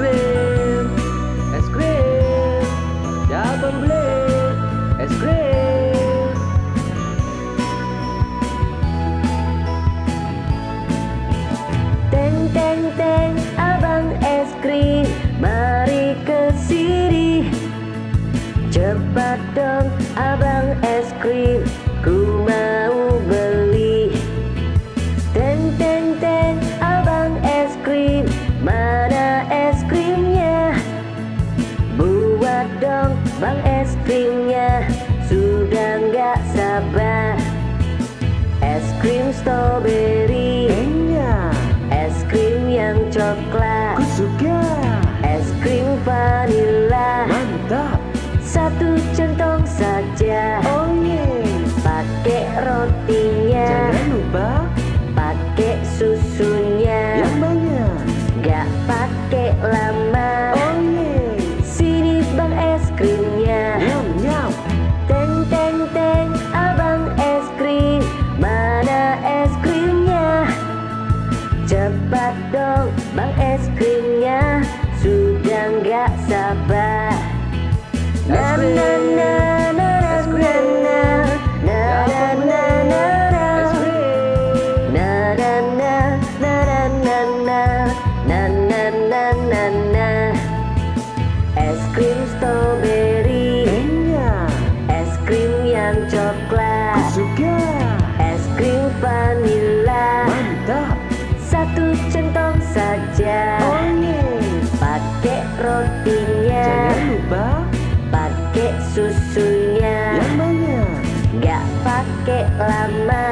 krim, es krim, siapa beli es krim? Teng teng teng, abang es krim, mari ke sini. Cepat dong abang es krim, ku mau beli. Teng teng teng, abang es krim, mana es krimnya? Buat dong bang es krimnya, sudah nggak sabar. Es krim strawberry, es krim yang coklat, Ku suka, es krim vanila, mantap. satu centong saja. Oh yeah, Pakai rotinya, jangan lupa pakai susunya, yang banyak. gak pakai lama. Oh yeah, Sini bang es krimnya. nyam nyam. Teng teng teng, abang es krim, mana es krimnya? Cepat dong bang es krimnya, sudah nggak sabar. Na Es krim, na na na es na krim, na na siapa na beli na na es krim? na na na na na na na na na na na. Es krim strawberry, es krim yang Ku coklat, suka, es krim vanila, mantap. satu centong saja. Oh yeah, Pakai rotinya, jangan lupa pakai susunya, yang banyak. gak pakai lama.